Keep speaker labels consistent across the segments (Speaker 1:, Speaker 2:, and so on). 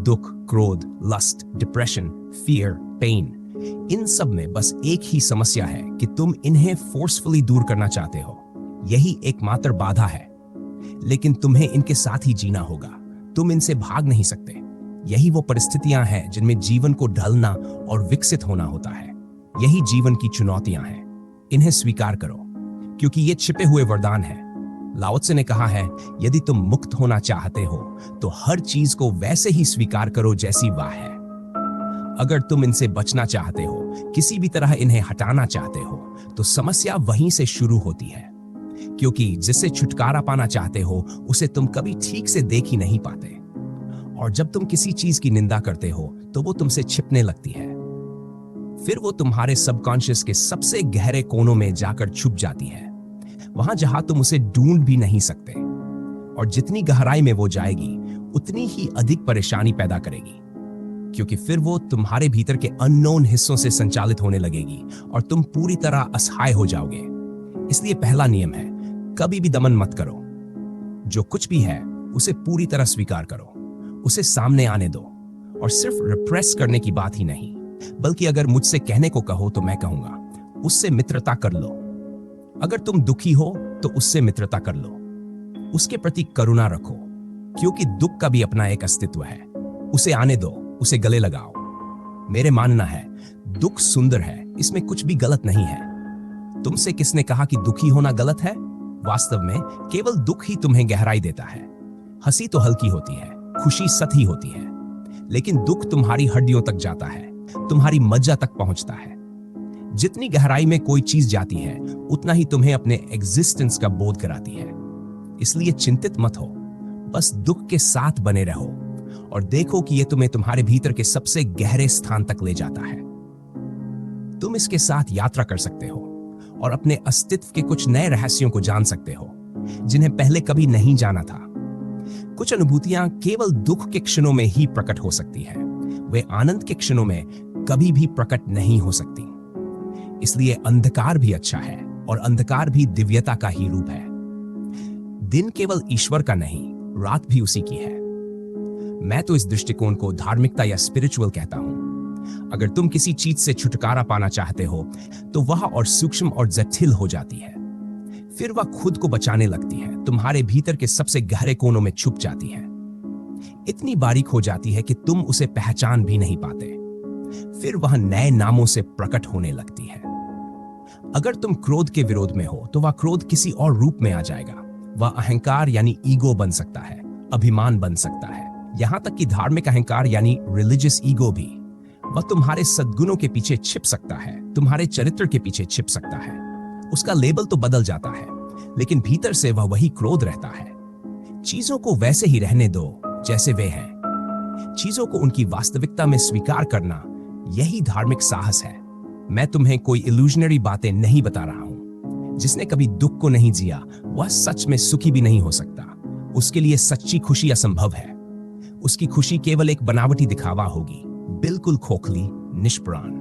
Speaker 1: दुख, क्रोध, lust, depression, fear, pen, इन सब में बस एक ही समस्या है कि तुम इन्हें फोर्सफुली दूर करना चाहते हो। यही एकमात्र बाधा है। लेकिन तुम्हें इनके साथ ही जीना होगा। तुम इनसे भाग नहीं सकते। यही वो परिस्थितियां हैं जिनमें जीवन को ढलना और विकसित होना होता है। यही जीवन की चुनौतियां हैं। इन्हें स्वीकार करो, क्योंकि ये छिपे हुए वरदान हैं। लाओ त्से ने कहा है, यदि तुम मुक्त होना चाहते हो तो हर चीज को वैसे ही स्वीकार करो जैसी वह है। अगर तुम इनसे बचना चाहते हो, किसी भी तरह इन्हें हटाना चाहते हो, तो समस्या वहीं से शुरू होती है। क्योंकि जिससे छुटकारा पाना चाहते हो उसे तुम कभी ठीक से देख ही नहीं पाते। और जब तुम किसी चीज की निंदा करते हो तो वो तुमसे छिपने लगती है। फिर वो तुम्हारे सबकॉन्शियस के सबसे गहरे कोनों में जाकर छुप जाती है, वहां जहां तुम उसे ढूंढ भी नहीं सकते। और जितनी गहराई में वो जाएगी उतनी ही अधिक परेशानी पैदा करेगी, क्योंकि फिर वो तुम्हारे भीतर के अननोन हिस्सों से संचालित होने लगेगी और तुम पूरी तरह असहाय हो जाओगे। इसलिए पहला नियम है, कभी भी दमन मत करो। जो कुछ भी है उसे पूरी तरह स्वीकार करो, उसे सामने आने दो। और सिर्फ रिप्रेस करने की बात ही नहीं, बल्कि अगर मुझसे कहने को कहो तो मैं कहूंगा, उससे मित्रता कर लो। अगर तुम दुखी हो तो उससे मित्रता कर लो, उसके प्रति करुणा रखो, क्योंकि दुख का भी अपना एक अस्तित्व है। उसे आने दो, उसे गले लगाओ। मेरे मानना है, दुख सुंदर है, इसमें कुछ भी गलत नहीं है। तुमसे किसने कहा कि दुखी होना गलत है? वास्तव में केवल दुख ही तुम्हें गहराई देता है। हंसी तो हल्की होती है, खुशी सतही होती है, लेकिन दुख तुम्हारी हड्डियों तक जाता है, तुम्हारी मज्जा तक पहुंचता है। जितनी गहराई में कोई चीज जाती है उतना ही तुम्हें अपने एग्जिस्टेंस का बोध कराती है। इसलिए चिंतित मत हो, बस दुख के साथ बने रहो और देखो कि यह तुम्हें तुम्हारे भीतर के सबसे गहरे स्थान तक ले जाता है। तुम इसके साथ यात्रा कर सकते हो और अपने अस्तित्व के कुछ नए रहस्यों को जान सकते हो जिन्हें पहले कभी नहीं जाना था। कुछ अनुभूतियां केवल दुख के क्षणों में ही प्रकट हो सकती है, वे आनंद के क्षणों में कभी भी प्रकट नहीं हो सकती। इसलिए अंधकार भी अच्छा है और अंधकार भी दिव्यता का ही रूप है। दिन केवल ईश्वर का नहीं, रात भी उसी की है। मैं तो इस दृष्टिकोण को धार्मिकता या स्पिरिचुअल कहता हूं। अगर तुम किसी चीज से छुटकारा पाना चाहते हो तो वह और सूक्ष्म और जटिल हो जाती है। फिर वह खुद को बचाने लगती है, तुम्हारे भीतर के सबसे गहरे कोनों में छुप जाती है। इतनी बारीक हो जाती है कि तुम उसे पहचान भी नहीं पाते। फिर वह नए नामों से प्रकट होने लगती है। अगर तुम क्रोध के विरोध में हो तो वह क्रोध किसी और रूप में आ जाएगा। वह अहंकार यानी ईगो बन सकता है, अभिमान बन सकता है, यहां तक कि धार्मिक अहंकार यानी रिलीजियस ईगो भी। वह तुम्हारे सद्गुणों के पीछे छिप सकता है, तुम्हारे चरित्र के पीछे छिप सकता है। उसका लेबल तो बदल जाता है, लेकिन भीतर से वह वही क्रोध रहता है। चीजों को वैसे ही रहने दो जैसे वे हैं। चीजों को उनकी वास्तविकता में स्वीकार करना, यही धार्मिक साहस है। मैं तुम्हें कोई इल्यूजनरी बातें नहीं बता रहा हूं। जिसने कभी दुख को नहीं जिया वह सच में सुखी भी नहीं हो सकता। उसके लिए सच्ची खुशी असंभव है। उसकी खुशी केवल एक बनावटी दिखावा होगी, बिल्कुल खोखली, निष्प्राण।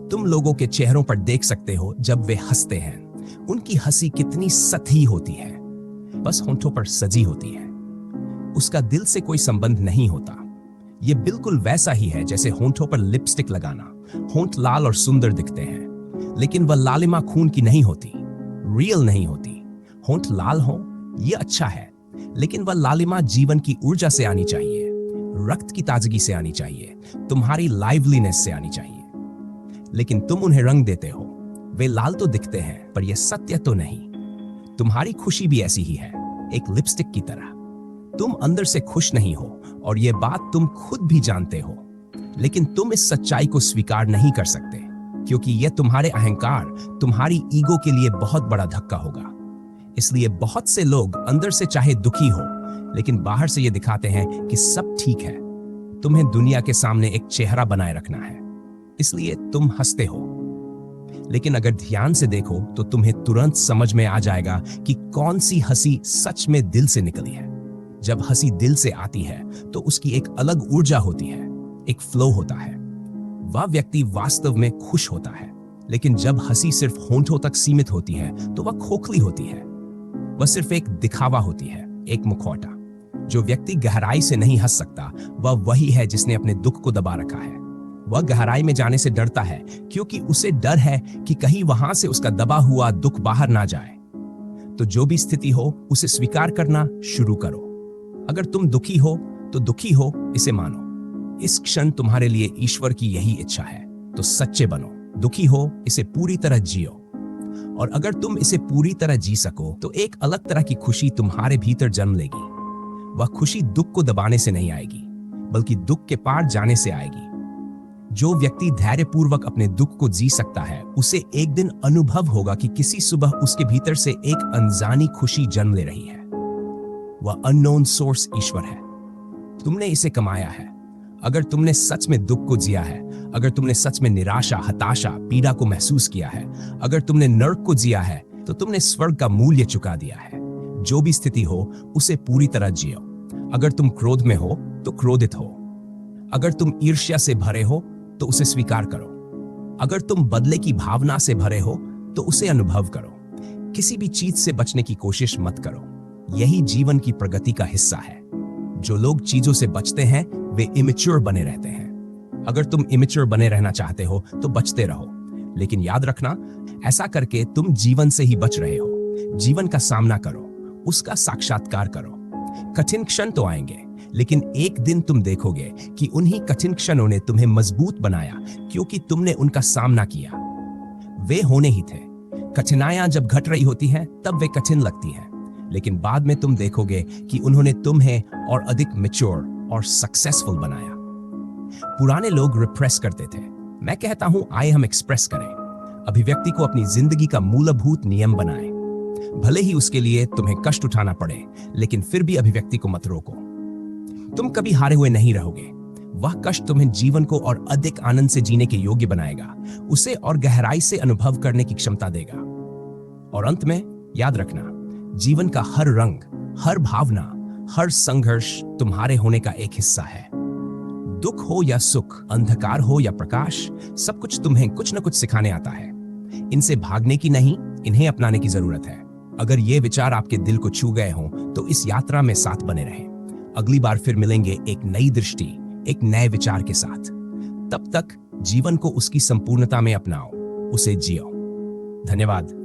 Speaker 1: तुम लोगों के चेहरों पर देख सकते हो जब वे हंसते हैं, उनकी हंसी कितनी सतही होती है, बस होंठों पर सजी होती है। उसका दिल से कोई संबंध नहीं होता। यह बिल्कुल वैसा ही है जैसे होंठों पर लिपस्टिक लगाना। होंठ लाल और सुंदर दिखते हैं, लेकिन वह लालिमा खून की नहीं होती, रियल नहीं होती। होंठ लाल हो यह अच्छा है, लेकिन वह लालिमा जीवन की ऊर्जा से आनी चाहिए, रक्त की ताजगी से आनी चाहिए, तुम्हारी लाइवलीनेस से आनी चाहिए। लेकिन तुम उन्हें रंग देते हो। वे लाल तो दिखते हैं पर यह सत्य तो नहीं। तुम्हारी खुशी भी ऐसी ही है, एक लिपस्टिक की तरह। तुम अंदर से खुश नहीं हो और यह बात तुम खुद भी जानते हो, लेकिन तुम इस सच्चाई को स्वीकार नहीं कर सकते, क्योंकि यह तुम्हारे अहंकार, तुम्हारी ईगो के लिए बहुत बड़ा धक्का होगा। इसलिए बहुत से लोग अंदर से चाहे दुखी हो, लेकिन बाहर से यह दिखाते हैं कि सब ठीक है। तुम्हें दुनिया के सामने एक चेहरा बनाए रखना है, इसलिए तुम हंसते हो। लेकिन अगर ध्यान से देखो तो तुम्हें तुरंत समझ में आ जाएगा कि कौन सी हंसी सच में दिल से निकली है। जब हंसी दिल से आती है तो उसकी एक अलग ऊर्जा होती है, एक फ्लो होता है। वह व्यक्ति वास्तव में खुश होता है। लेकिन जब हंसी सिर्फ होंठों तक सीमित होती है तो वह खोखली होती है। वह सिर्फ एक दिखावा होती है, एक मुखौटा। जो व्यक्ति गहराई से नहीं हंस सकता वह वही है जिसने अपने दुख को दबा रखा है। वह गहराई में जाने से डरता है क्योंकि उसे डर है कि कहीं वहां से उसका दबा हुआ दुख बाहर ना जाए। तो जो भी स्थिति हो उसे स्वीकार करना शुरू करो। अगर तुम दुखी हो तो दुखी हो, इसे मानो। इस क्षण तुम्हारे लिए ईश्वर की यही इच्छा है, तो सच्चे बनो। दुखी हो, इसे पूरी तरह जियो। और अगर तुम इसे पूरी तरह जी सको तो एक अलग तरह की खुशी तुम्हारे भीतर जन्म लेगी। वह खुशी दुख को दबाने से नहीं आएगी, बल्कि दुख के पार जाने से आएगी। जो व्यक्ति धैर्यपूर्वक अपने दुख को जी सकता है, उसे एक दिन अनुभव होगा कि किसी सुबह उसके भीतर से एक अनजानी खुशी जन्म ले रही है। वह अननोन सोर्स ईश्वर है। तुमने इसे कमाया है। अगर तुमने सच में दुख को जिया है, अगर तुमने सच में निराशा, हताशा, पीड़ा को महसूस किया है, अगर तुमने नर्क को जिया है, तो तुमने स्वर्ग का मूल्य चुका दिया है। जो भी स्थिति हो उसे पूरी तरह जियो। अगर तुम क्रोध में हो तो क्रोधित हो। अगर तुम ईर्ष्या से भरे हो तो उसे स्वीकार करो। अगर तुम बदले की भावना से भरे हो तो उसे अनुभव करो। किसी भी चीज से बचने की कोशिश मत करो। यही जीवन की प्रगति का हिस्सा है। जो लोग चीजों से बचते हैं वे इमेच्योर बने रहते हैं। अगर तुम इमेच्योर बने रहना चाहते हो तो बचते रहो, लेकिन याद रखना, ऐसा करके तुम जीवन से ही बच रहे हो। जीवन का सामना करो, उसका साक्षात्कार करो। कठिन क्षण तो आएंगे, लेकिन एक दिन तुम देखोगे कि उन्हीं कठिन क्षणों ने तुम्हें मजबूत बनाया, क्योंकि तुमने उनका सामना किया। वे होने ही थे। कठिनाइयां जब घट रही होती हैं तब वे कठिन लगती हैं, लेकिन बाद में तुम देखोगे कि उन्होंने तुम्हें और अधिक मैच्योर और सक्सेसफुल बनाया। पुराने लोग रिप्रेस करते थे। मैं कहता हूं, आइए हम एक्सप्रेस करें। अभिव्यक्ति को अपनी जिंदगी का मूलभूत नियम बनाएं। भले ही उसके लिए तुम्हें कष्ट उठाना पड़े, लेकिन फिर भी अभिव्यक्ति को मत रोको। तुम कभी हारे हुए नहीं रहोगे। वह कष्ट तुम्हें जीवन को और अधिक आनंद से जीने के योग्य बनाएगा, उसे और गहराई से अनुभव करने की क्षमता देगा। और अंत में याद रखना, जीवन का हर रंग, हर भावना, हर संघर्ष तुम्हारे होने का एक हिस्सा है। दुख हो या सुख, अंधकार हो या प्रकाश, सब कुछ तुम्हें कुछ न कुछ सिखाने आता है। इनसे भागने की नहीं, इन्हें अपनाने की जरूरत है। अगर ये विचार आपके दिल को छू गए हों तो इस यात्रा में साथ बने रहें। अगली बार फिर मिलेंगे एक नई दृष्टि, एक नए विचार के साथ। तब तक जीवन को उसकी संपूर्णता में अपनाओ, उसे जियो। धन्यवाद।